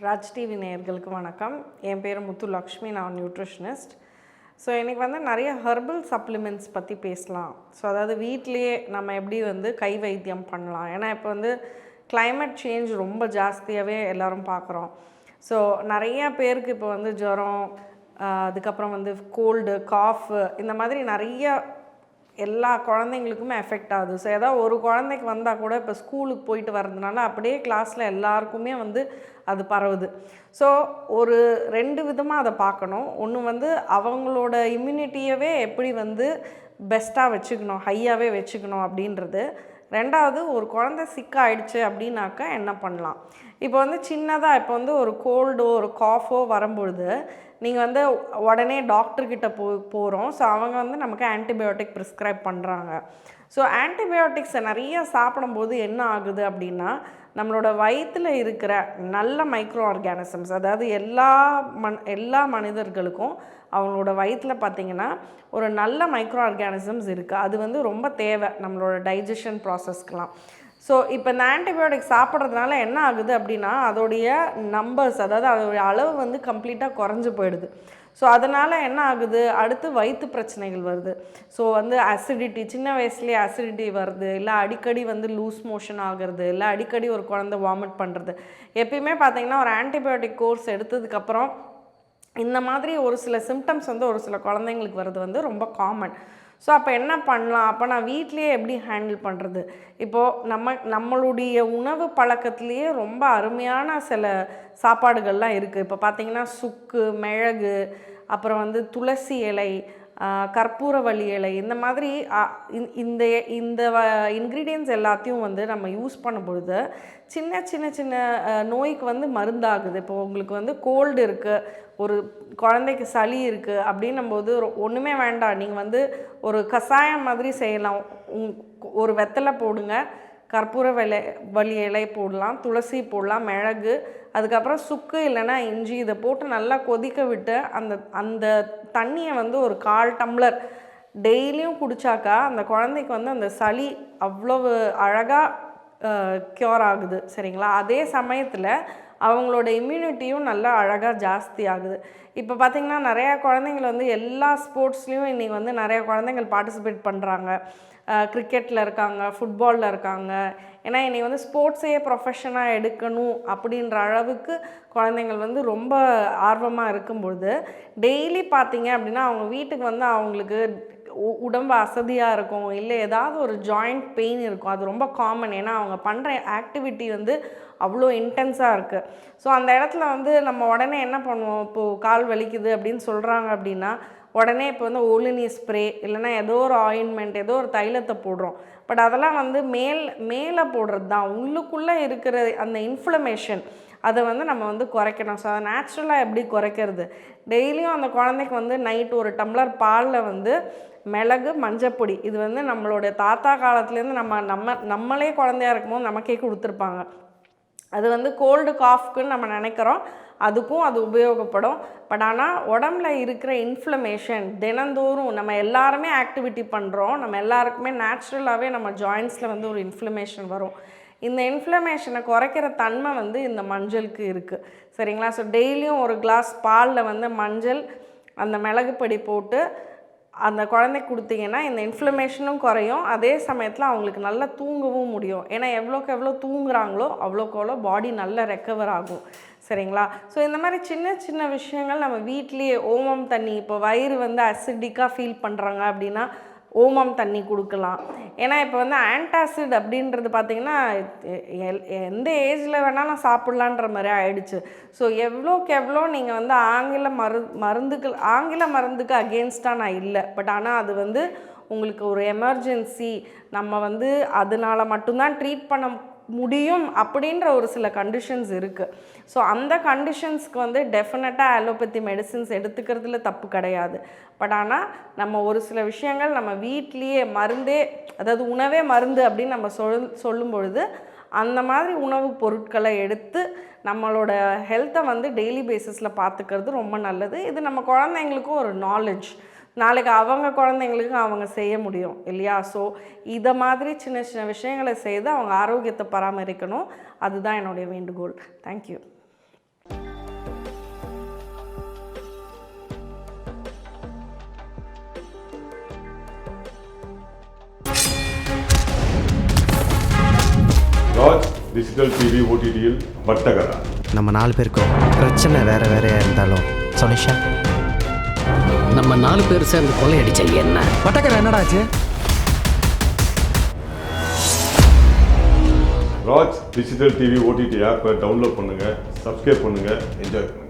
Raj TV நேயர்களுக்கு வணக்கம். என் பேர் முத்துலக்ஷ்மி, நான் நியூட்ரிஷனிஸ்ட். ஸோ இன்றைக்கி வந்து நிறைய ஹெர்பல் சப்ளிமெண்ட்ஸ் பற்றி பேசலாம். ஸோ அதாவது வீட்டிலையே நம்ம எப்படி வந்து கை வைத்தியம் பண்ணலாம். ஏன்னா இப்போ வந்து கிளைமேட் சேஞ்ச் ரொம்ப ஜாஸ்தியாகவே எல்லோரும் பார்க்குறோம். ஸோ நிறையா பேருக்கு இப்போ வந்து ஜுரம், அதுக்கப்புறம் வந்து கோல்டு, காஃபு, இந்த மாதிரி நிறைய எல்லா குழந்தைங்களுக்குமே எஃபெக்ட் ஆகுது. ஸோ ஏதாவது ஒரு குழந்தைக்கு வந்தால் கூட இப்போ ஸ்கூலுக்கு போயிட்டு வர்றதுனால அப்படியே கிளாஸில் எல்லாருக்குமே வந்து அது பரவுது. ஸோ ஒரு 2 விதமாக அதை பார்க்கணும். ஒன்று வந்து அவங்களோட இம்யூனிட்டியவே எப்படி வந்து பெஸ்ட்டாக வச்சுக்கணும், ஹையாகவே வச்சுக்கணும் அப்படின்றது. ரெண்டாவது, ஒரு குழந்தை சிக்காயிடுச்சு அப்படின்னாக்கா என்ன பண்ணலாம். இப்போ வந்து சின்னதாக இப்போ வந்து ஒரு கோல்டோ ஒரு காஃபோ வரும்பொழுது நீங்கள் வந்து உடனே டாக்டர்கிட்ட போகிறோம். ஸோ அவங்க வந்து நமக்கு ஆன்டிபயோட்டிக் ப்ரிஸ்கிரைப் பண்ணுறாங்க. ஸோ ஆன்டிபயோட்டிக்ஸை நிறைய சாப்பிடும்போது என்ன ஆகுது அப்படின்னா, நம்மளோட வயிற்றில் இருக்கிற நல்ல மைக்ரோ ஆர்கானிசம்ஸ், அதாவது எல்லா மனிதர்களுக்கும் அவங்களோட வயிற்றில் பார்த்திங்கன்னா ஒரு நல்ல மைக்ரோ ஆர்கானிசம்ஸ் இருக்குது. அது வந்து ரொம்ப தேவை நம்மளோட டைஜஷன் ப்ராசஸ்க்கெலாம். ஸோ இப்போ இந்த ஆன்டிபயோட்டிக் சாப்பிட்றதுனால என்ன ஆகுது அப்படின்னா, அதோடைய நம்பர்ஸ், அதாவது அதோடைய அளவு வந்து கம்ப்ளீட்டாக குறைஞ்சி போயிடுது. ஸோ அதனால் என்ன ஆகுது, அடுத்து வயிற்று பிரச்சனைகள் வருது. ஸோ வந்து அசிடிட்டி, சின்ன வயசுலேயே அசிடிட்டி வருது, இல்லை அடிக்கடி வந்து லூஸ் மோஷன் ஆகிறது, இல்லை அடிக்கடி ஒரு குழந்தை வாமிட் பண்ணுறது. எப்பயுமே பார்த்திங்கன்னா ஒரு ஆன்டிபயோட்டிக் கோர்ஸ் எடுத்ததுக்கப்புறம் இந்த மாதிரி ஒரு சில சிம்டம்ஸ் வந்து ஒரு சில குழந்தைங்களுக்கு வர்றது வந்து ரொம்ப காமன். ஸோ அப்போ என்ன பண்ணலாம், அப்போ நான் வீட்லேயே எப்படி ஹேண்டில் பண்ணுறது. இப்போது நம்மளுடைய உணவு பழக்கத்துலேயே ரொம்ப அருமையான சில சாப்பாடுகள்லாம் இருக்குது. இப்போ பார்த்திங்கன்னா சுக்கு, மிளகு, அப்புறம் வந்து துளசி இலை, கற்பூரவள்ளி இலை, இந்த மாதிரி இந்த இன்க்ரீடியன்ஸ் எல்லாத்தையும் வந்து நம்ம யூஸ் பண்ணும்பொழுது சின்ன சின்ன சின்ன நோய்க்கு வந்து மருந்தாகுது. இப்போ உங்களுக்கு வந்து கோல்டு இருக்குது, ஒரு குழந்தைக்கு சளி இருக்குது அப்படின்னும்போது ஒன்றுமே வேண்டாம், நீங்கள் வந்து ஒரு கஷாயம் மாதிரி செய்யலாம். ஒரு வெத்தலை போடுங்க, கற்பூரவள்ளி இலை போடலாம், துளசி போடலாம், மிளகு, அதுக்கப்புறம் சுக்கு இல்லைன்னா இஞ்சி, இதை போட்டு நல்லா கொதிக்க விட்டு அந்த தண்ணியை வந்து ஒரு 1/4 டம்ளர் டெய்லியும் குடித்தாக்கா அந்த குழந்தைக்கு வந்து அந்த சளி அவ்வளவு அழகாக க்யூர் ஆகுது. சரிங்களா? அதே சமயத்தில் அவங்களோட இம்யூனிட்டியும் நல்லா அழகாக ஜாஸ்தி ஆகுது. இப்போ பார்த்திங்கன்னா நிறையா குழந்தைங்கள் வந்து எல்லா ஸ்போர்ட்ஸ்லேயும் இன்றைக்கி வந்து நிறையா குழந்தைங்கள் பார்ட்டிசிபேட் பண்ணுறாங்க. கிரிக்கெட்டில் இருக்காங்க, ஃபுட்பாலில் இருக்காங்க. ஏன்னா இன்றைக்கி வந்து ஸ்போர்ட்ஸையே ப்ரொஃபஷனாக எடுக்கணும் அப்படின்ற அளவுக்கு குழந்தைங்கள் வந்து ரொம்ப ஆர்வமாக இருக்கும்பொழுது டெய்லி பார்த்திங்க அப்படின்னா அவங்க வீட்டுக்கு வந்து அவங்களுக்கு உடம்பு அசதியாக இருக்கும், இல்லை ஏதாவது ஒரு ஜாயிண்ட் பெயின் இருக்கும். அது ரொம்ப காமன். ஏன்னா அவங்க பண்ணுற ஆக்டிவிட்டி வந்து அவ்வளோ இன்டென்ஸாக இருக்குது. ஸோ அந்த இடத்துல வந்து நம்ம உடனே என்ன பண்ணுவோம், இப்போது கால் வலிக்குது அப்படின்னு சொல்கிறாங்க அப்படின்னா உடனே இப்போ வந்து ஓலினி ஸ்ப்ரே இல்லைன்னா ஏதோ ஒரு ஆயின்மெண்ட், ஏதோ ஒரு தைலத்தை போடுறோம். பட் அதெல்லாம் வந்து மேலே போடுறது தான். உள்ளுக்குள்ளே இருக்கிற அந்த இன்ஃப்ளமேஷன் அதை வந்து நம்ம வந்து குறைக்கணும். ஸோ அதை நேச்சுரலாக எப்படி குறைக்கிறது, டெய்லியும் அந்த குழந்தைக்கு வந்து நைட்டு ஒரு டம்ளர் பாலில் வந்து மிளகு, மஞ்சப்பொடி, இது வந்து நம்மளோட தாத்தா காலத்துலேருந்து நம்மளே குழந்தையா இருக்கும்போது நமக்கே கொடுத்துருப்பாங்க. அது வந்து கோல்டு காஃப்க்குன்னு நம்ம நினைக்கிறோம், அதுக்கும் அது உபயோகப்படும். பட் ஆனால் உடம்புல இருக்கிற இன்ஃப்ளமேஷன் தினந்தோறும் நம்ம எல்லாருமே ஆக்டிவிட்டி பண்ணுறோம், நம்ம எல்லாருக்குமே நேச்சுரலாகவே நம்ம ஜாயின்ஸில் வந்து ஒரு இன்ஃப்ளமேஷன் வரும். இந்த இன்ஃப்ளமேஷனை குறைக்கிற தன்மை வந்து இந்த மஞ்சளுக்கு இருக்குது. சரிங்களா? ஸோ டெய்லியும் ஒரு கிளாஸ் பாலில் வந்து மஞ்சள், அந்த மிளகு பொடி போட்டு அந்த குழந்தைக்கு கொடுத்தீங்கன்னா இந்த இன்ஃப்ளமேஷனும் குறையும். அதே சமயத்தில் அவங்களுக்கு நல்லா தூங்கவும் முடியும். ஏன்னா எவ்வளோக்கு எவ்வளோ தூங்குறாங்களோ அவ்வளோக்கு அவ்வளோ பாடி நல்லா ரெக்கவர் ஆகும். சரிங்களா? ஸோ இந்த மாதிரி சின்ன சின்ன விஷயங்கள் நம்ம வீட்லேயே, ஓமம் தண்ணி, இப்போ வயிறு வந்து அசிடிக்காக ஃபீல் பண்ணுறாங்க அப்படின்னா ஓமம் தண்ணி கொடுக்கலாம். ஏன்னா இப்போ வந்து ஆன்டாசிட் அப்படின்றது பார்த்திங்கன்னா எந்த ஏஜில் வேணாலும் சாப்பிட்லான்ற மாதிரி ஆயிடுச்சு. ஸோ எவ்வளோக்கு எவ்வளோ நீங்கள் வந்து ஆங்கில மருந்துக்கு அகெயின்ஸ்டாக நான் இல்லை. பட் ஆனால் அது வந்து உங்களுக்கு ஒரு எமர்ஜென்சி, நம்ம வந்து அதனால் மட்டும்தான் ட்ரீட் பண்ண முடியும் அப்படின்ற ஒரு சில கண்டிஷன்ஸ் இருக்குது. ஸோ அந்த கண்டிஷன்ஸ்க்கு வந்து டெஃபினட்டாக அலோபதி மெடிசின்ஸ் எடுத்துக்கிறதுல தப்பு கிடையாது. பட் ஆனால் நம்ம ஒரு சில விஷயங்கள் நம்ம வீட்லேயே மருந்தே, அதாவது உணவே மருந்து அப்படின்னு நம்ம சொல்லும் பொழுது அந்த மாதிரி உணவு பொருட்களை எடுத்து நம்மளோட ஹெல்த்தை வந்து டெய்லி பேசிஸில் பார்த்துக்கிறது ரொம்ப நல்லது. இது நம்ம குழந்தைங்களுக்கும் ஒரு நாலேஜ், நாளைக்கு அவங்க குழந்தைங்களுக்கு அவங்க செய்ய முடியும் இல்லையா? ஸோ இதை மாதிரி சின்ன சின்ன விஷயங்களை செய்து அவங்க ஆரோக்கியத்தை பராமரிக்கணும். அதுதான் என்னுடைய வேண்டுகோள். தேங்க்யூ. டிஜிட்டல் டிவி ஓடிடியில் வட்டகரா. நம்ம 4 பேருக்கும் பிரச்சனை வேற வேறையா இருந்தாலும் சொல்லிஷா நம்ம 4 பேர் சேர்ந்து கொள்ளையடிச்ச என்ன வட்டகரா என்னடாச்சு? ராஜ் டிஜிட்டல் டிவி ஓடிடி ஆப்பை டவுன்லோட் பண்ணுங்கள், சப்ஸ்கிரைப் பண்ணுங்கள், என்ஜாய் பண்ணுங்கள்.